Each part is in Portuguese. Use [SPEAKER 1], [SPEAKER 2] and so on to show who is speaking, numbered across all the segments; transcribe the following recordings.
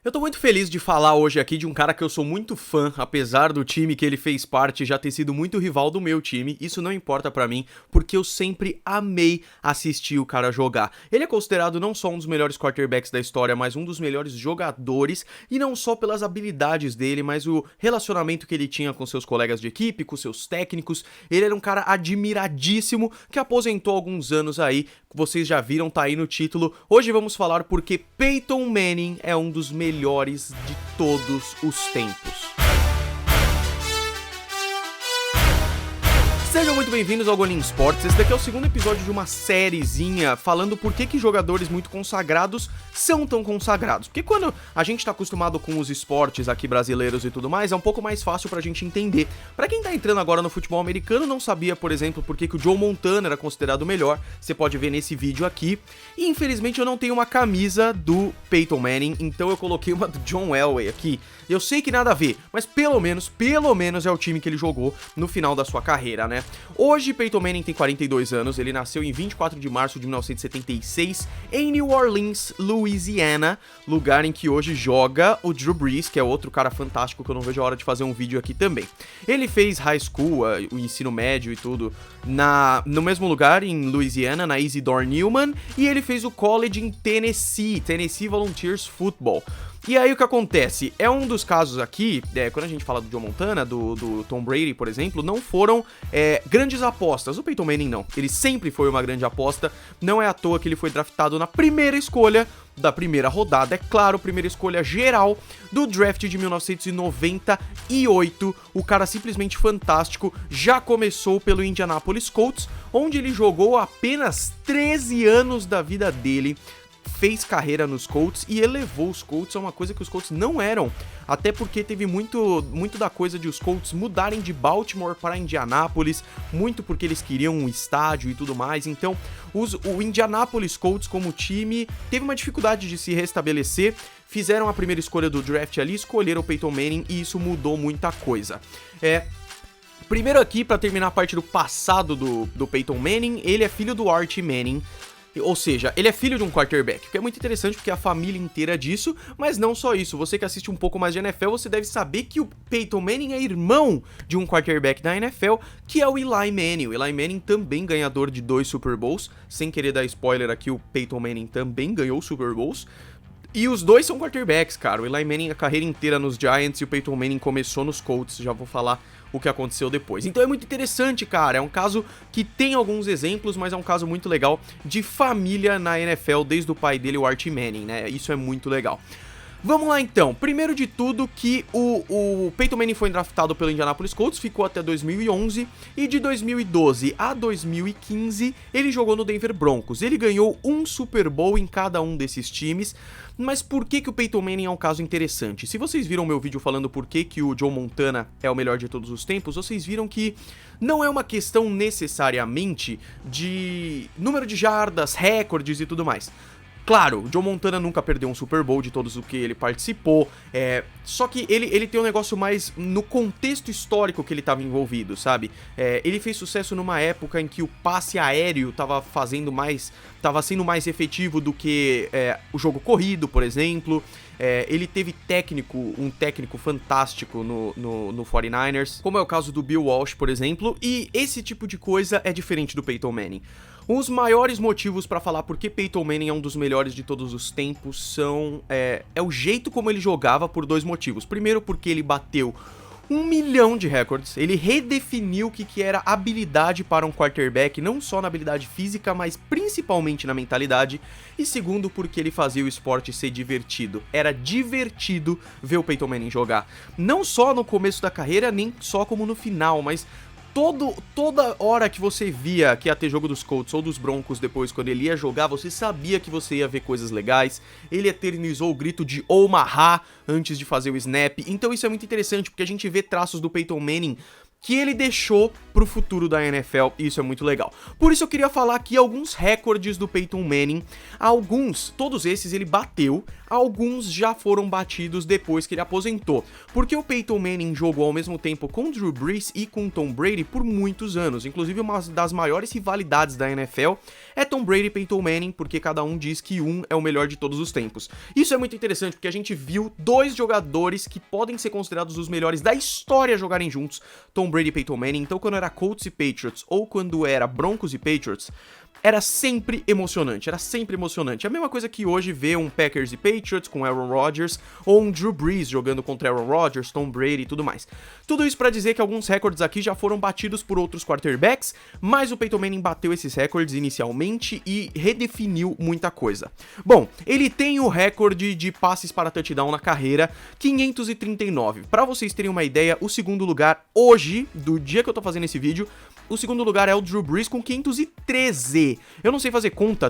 [SPEAKER 1] Eu tô muito feliz de falar hoje aqui de um cara que eu sou muito fã, apesar do time que ele fez parte já ter sido muito rival do meu time. Isso não importa pra mim, porque eu sempre amei assistir o cara jogar. Ele é considerado não só um dos melhores quarterbacks da história, mas um dos melhores jogadores, e não só pelas habilidades dele, mas o relacionamento que ele tinha com seus colegas de equipe, com seus técnicos. Ele era um cara admiradíssimo, que aposentou há alguns anos aí, vocês já viram, tá aí no título. Hoje vamos falar porque Peyton Manning é um dos melhores de todos os tempos. Sejam muito bem-vindos ao Gonin Sports. Esse daqui é o segundo episódio de uma sériezinha falando por que jogadores muito consagrados são tão consagrados. Porque quando a gente tá acostumado com os esportes aqui brasileiros e tudo mais, é um pouco mais fácil pra gente entender. Pra quem tá entrando agora no futebol americano, não sabia, por exemplo, por que o Joe Montana era considerado o melhor, você pode ver nesse vídeo aqui. E infelizmente eu não tenho uma camisa do Peyton Manning, então eu coloquei uma do John Elway aqui. Eu sei que nada a ver, mas pelo menos é o time que ele jogou no final da sua carreira, né? Hoje, Peyton Manning tem 42 anos, ele nasceu em 24 de março de 1976 em New Orleans, Louisiana, lugar em que hoje joga o Drew Brees, que é outro cara fantástico que eu não vejo a hora de fazer um vídeo aqui também. Ele fez high school, o ensino médio e tudo, no mesmo lugar, em Louisiana, na Isidore Newman, e ele fez o college em Tennessee Volunteers Football. E aí o que acontece? É um dos casos aqui, quando a gente fala do Joe Montana, do Tom Brady, por exemplo, não foram grandes apostas. O Peyton Manning não. Ele sempre foi uma grande aposta. Não é à toa que ele foi draftado na primeira escolha da primeira rodada. É claro, primeira escolha geral do draft de 1998. O cara simplesmente fantástico. Já começou pelo Indianapolis Colts, onde ele jogou apenas 13 anos da vida dele. Fez carreira nos Colts e elevou os Colts a uma coisa que os Colts não eram, até porque teve muito da coisa de os Colts mudarem de Baltimore para Indianápolis, muito porque eles queriam um estádio e tudo mais. Então o Indianapolis Colts como time teve uma dificuldade de se restabelecer, fizeram a primeira escolha do draft ali, escolheram o Peyton Manning e isso mudou muita coisa. Primeiro aqui, para terminar a parte do passado do Peyton Manning, ele é filho do Archie Manning. Ou seja, ele é filho de um quarterback, o que é muito interessante porque é a família inteira disso, mas não só isso. Você que assiste um pouco mais de NFL, você deve saber que o Peyton Manning é irmão de um quarterback da NFL, que é o Eli Manning. O Eli Manning também ganhador de 2 Super Bowls, sem querer dar spoiler aqui, o Peyton Manning também ganhou Super Bowls. E os dois são quarterbacks, cara. O Eli Manning a carreira inteira nos Giants e o Peyton Manning começou nos Colts, já vou falar o que aconteceu depois. Então é muito interessante, cara, é um caso que tem alguns exemplos, mas é um caso muito legal de família na NFL, desde o pai dele, o Archie Manning, né, isso é muito legal. Vamos lá então, primeiro de tudo que o Peyton Manning foi draftado pelo Indianapolis Colts, ficou até 2011, e de 2012 a 2015 ele jogou no Denver Broncos. Ele ganhou um Super Bowl em cada um desses times. Mas por que o Peyton Manning é um caso interessante? Se vocês viram meu vídeo falando por que o Joe Montana é o melhor de todos os tempos, vocês viram que não é uma questão necessariamente de número de jardas, recordes e tudo mais. Claro, o Joe Montana nunca perdeu um Super Bowl de todos os que ele participou, só que ele tem um negócio mais no contexto histórico que ele estava envolvido, sabe? Ele fez sucesso numa época em que o passe aéreo estava sendo mais efetivo do que o jogo corrido, por exemplo. Ele teve um técnico fantástico no 49ers, como é o caso do Bill Walsh, por exemplo, e esse tipo de coisa é diferente do Peyton Manning. Os maiores motivos pra falar por que Peyton Manning é um dos melhores de todos os tempos são o jeito como ele jogava, por 2 motivos. Primeiro, porque ele bateu 1 milhão de recordes, ele redefiniu o que era habilidade para um quarterback, não só na habilidade física, mas principalmente na mentalidade. E segundo, porque ele fazia o esporte ser divertido. Era divertido ver o Peyton Manning jogar, não só no começo da carreira, nem só como no final, mas toda hora que você via que ia ter jogo dos Colts ou dos Broncos depois, quando ele ia jogar, você sabia que você ia ver coisas legais. Ele eternizou o grito de Omaha antes de fazer o snap. Então isso é muito interessante, porque a gente vê traços do Peyton Manning que ele deixou pro futuro da NFL, e isso é muito legal. Por isso eu queria falar aqui alguns recordes do Peyton Manning. Todos esses ele bateu, alguns já foram batidos depois que ele aposentou. Porque o Peyton Manning jogou ao mesmo tempo com Drew Brees e com Tom Brady por muitos anos. Inclusive uma das maiores rivalidades da NFL é Tom Brady e Peyton Manning, porque cada um diz que um é o melhor de todos os tempos. Isso é muito interessante porque a gente viu dois jogadores que podem ser considerados os melhores da história jogarem juntos, Tom Brady e Peyton Manning. Então quando era Colts e Patriots ou quando era Broncos e Patriots, era sempre emocionante, A mesma coisa que hoje ver um Packers e Patriots com Aaron Rodgers ou um Drew Brees jogando contra Aaron Rodgers, Tom Brady e tudo mais. Tudo isso pra dizer que alguns recordes aqui já foram batidos por outros quarterbacks, mas o Peyton Manning bateu esses recordes inicialmente e redefiniu muita coisa. Bom, ele tem o recorde de passes para touchdown na carreira, 539. Pra vocês terem uma ideia, o segundo lugar hoje, do dia que eu tô fazendo esse vídeo, o segundo lugar é o Drew Brees com 513. Eu não sei fazer conta,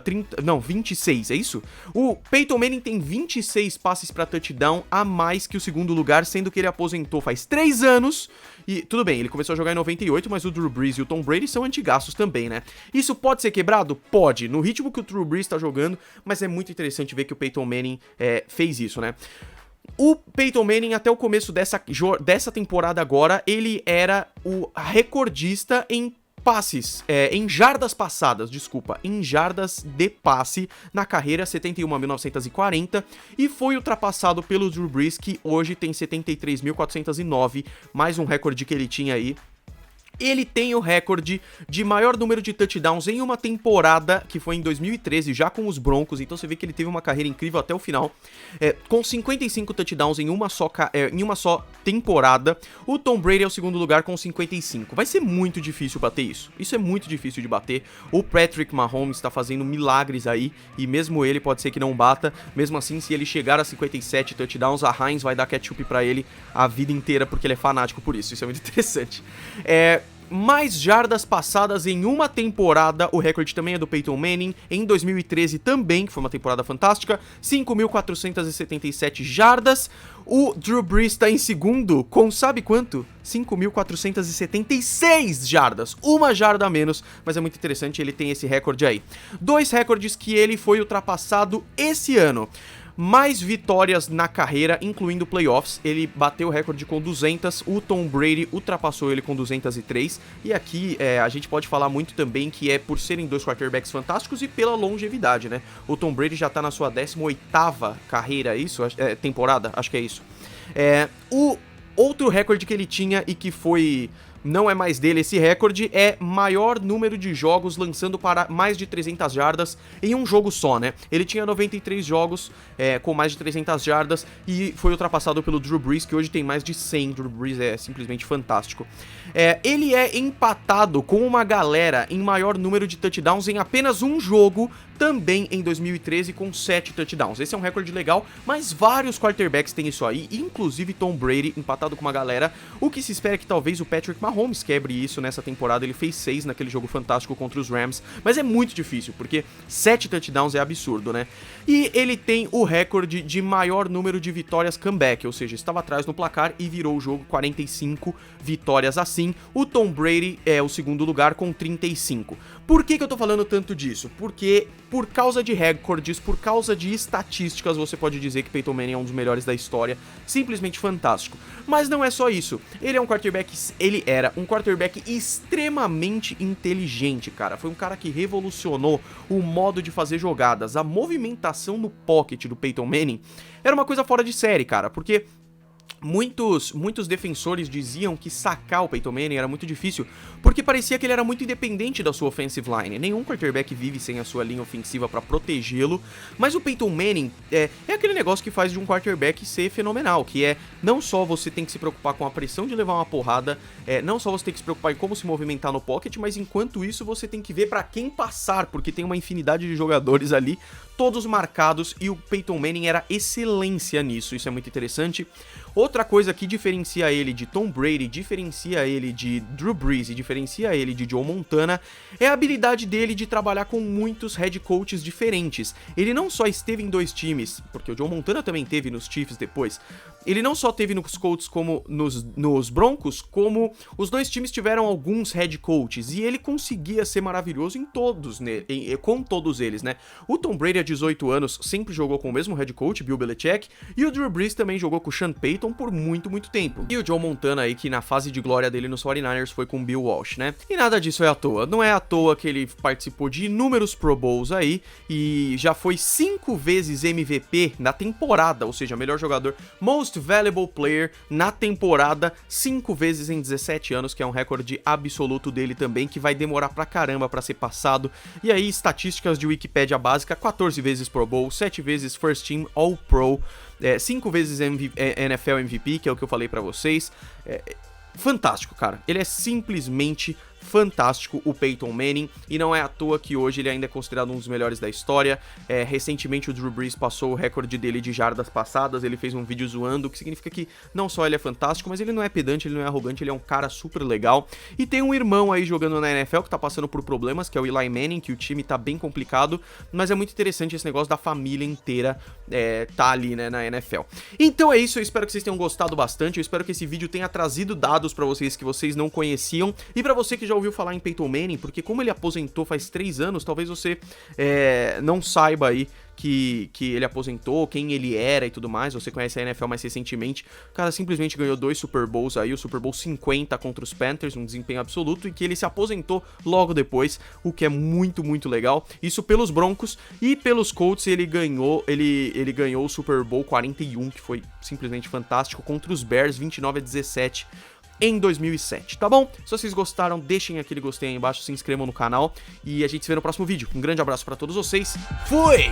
[SPEAKER 1] 26, é isso? O Peyton Manning tem 26 passes pra touchdown a mais que o segundo lugar, sendo que ele aposentou faz 3 anos. E tudo bem, ele começou a jogar em 98, mas o Drew Brees e o Tom Brady são antigaços também, né? Isso pode ser quebrado? Pode, no ritmo que o Drew Brees tá jogando, mas é muito interessante ver que o Peyton Manning fez isso, né? O Peyton Manning, até o começo dessa temporada agora, ele era o recordista em passes, em jardas passadas, em jardas de passe na carreira, 71.940, e foi ultrapassado pelo Drew Brees, que hoje tem 73.409, mais um recorde que ele tinha aí. Ele tem o recorde de maior número de touchdowns em uma temporada, que foi em 2013, já com os Broncos, então você vê que ele teve uma carreira incrível até o final, com 55 touchdowns em uma só temporada. O Tom Brady é o segundo lugar com 55. Vai ser muito difícil bater isso é muito difícil de bater. O Patrick Mahomes está fazendo milagres aí, e mesmo ele pode ser que não bata. Mesmo assim, se ele chegar a 57 touchdowns, a Heinz vai dar ketchup pra ele a vida inteira, porque ele é fanático por isso é muito interessante. Mais jardas passadas em uma temporada, o recorde também é do Peyton Manning, em 2013 também, que foi uma temporada fantástica, 5.477 jardas. O Drew Brees tá em segundo com, sabe quanto? 5.476 jardas, uma jarda a menos, mas é muito interessante, ele tem esse recorde aí. Dois recordes que ele foi ultrapassado esse ano. Mais vitórias na carreira, incluindo playoffs, ele bateu o recorde com 200, o Tom Brady ultrapassou ele com 203, e aqui a gente pode falar muito também que é por serem dois quarterbacks fantásticos e pela longevidade, né? O Tom Brady já tá na sua 18ª carreira, temporada, acho que é isso. O outro recorde que ele tinha e que não é mais dele esse recorde, é maior número de jogos lançando para mais de 300 jardas em um jogo só, né? Ele tinha 93 jogos com mais de 300 jardas e foi ultrapassado pelo Drew Brees, que hoje tem mais de 100. Drew Brees é simplesmente fantástico. Ele é empatado com uma galera em maior número de touchdowns em apenas um jogo, também em 2013, com 7 touchdowns. Esse é um recorde legal, mas vários quarterbacks têm isso aí, inclusive Tom Brady empatado com uma galera. O que se espera é que talvez o Patrick Mahomes quebre isso nessa temporada. Ele fez 6 naquele jogo fantástico contra os Rams, mas é muito difícil, porque 7 touchdowns é absurdo, né? E ele tem o recorde de maior número de vitórias comeback, ou seja, estava atrás no placar e virou o jogo, 45 vitórias assim. O Tom Brady é o segundo lugar com 35. Por que eu tô falando tanto disso? Porque por causa de recordes, por causa de estatísticas, você pode dizer que Peyton Manning é um dos melhores da história, simplesmente fantástico. Mas não é só isso, ele era um quarterback extremamente inteligente, cara. Foi um cara que revolucionou o modo de fazer jogadas, a movimentação no pocket do Peyton Manning era uma coisa fora de série, cara, porque muitos defensores diziam que sacar o Peyton Manning era muito difícil, porque parecia que ele era muito independente da sua offensive line. Nenhum quarterback vive sem a sua linha ofensiva pra protegê-lo, mas o Peyton Manning é aquele negócio que faz de um quarterback ser fenomenal, que é não só você tem que se preocupar com a pressão de levar uma porrada, não só você tem que se preocupar em como se movimentar no pocket, mas enquanto isso você tem que ver pra quem passar, porque tem uma infinidade de jogadores ali. todos marcados, e o Peyton Manning era excelência nisso, isso é muito interessante. Outra coisa que diferencia ele de Tom Brady, diferencia ele de Drew Brees e diferencia ele de Joe Montana é a habilidade dele de trabalhar com muitos head coaches diferentes. Ele não só esteve em 2 times, porque o Joe Montana também teve nos Chiefs depois, ele não só teve nos Colts como nos Broncos, como os 2 times tiveram alguns head coaches, e ele conseguia ser maravilhoso em todos, né, com todos eles, né? O Tom Brady, há 18 anos, sempre jogou com o mesmo head coach, Bill Belichick, e o Drew Brees também jogou com o Sean Payton por muito, muito tempo. E o Joe Montana aí, que na fase de glória dele nos 49ers foi com o Bill Walsh, né? E nada disso é à toa. Não é à toa que ele participou de inúmeros Pro Bowls aí, e já foi 5 vezes MVP na temporada, ou seja, melhor jogador, Most Valuable Player na temporada, 5 vezes em 17 anos, que é um recorde absoluto dele também, que vai demorar pra caramba pra ser passado. E aí, estatísticas de Wikipédia básica: 14 vezes Pro Bowl, 7 vezes First Team All Pro, 5 vezes NFL MVP, que é o que eu falei pra vocês. Fantástico, cara. Ele é simplesmente fantástico, o Peyton Manning, e não é à toa que hoje ele ainda é considerado um dos melhores da história. Recentemente o Drew Brees passou o recorde dele de jardas passadas, ele fez um vídeo zoando, o que significa que não só ele é fantástico, mas ele não é pedante, ele não é arrogante, ele é um cara super legal. E tem um irmão aí jogando na NFL que tá passando por problemas, que é o Eli Manning, que o time tá bem complicado, mas é muito interessante esse negócio da família inteira tá ali, né, na NFL. Então é isso, eu espero que vocês tenham gostado bastante, eu espero que esse vídeo tenha trazido dados pra vocês que vocês não conheciam, e pra você que já ouviu falar em Peyton Manning, porque como ele aposentou faz 3 anos, talvez você não saiba aí que ele aposentou, quem ele era e tudo mais. Você conhece a NFL mais recentemente. O cara simplesmente ganhou 2 Super Bowls aí, o Super Bowl 50 contra os Panthers, um desempenho absoluto, e que ele se aposentou logo depois, o que é muito, muito legal. Isso pelos Broncos, e pelos Colts ele ganhou o Super Bowl 41, que foi simplesmente fantástico, contra os Bears, 29-17. Em 2007, tá bom? Se vocês gostaram, deixem aquele gostei aí embaixo, se inscrevam no canal e a gente se vê no próximo vídeo. Um grande abraço pra todos vocês. Fui!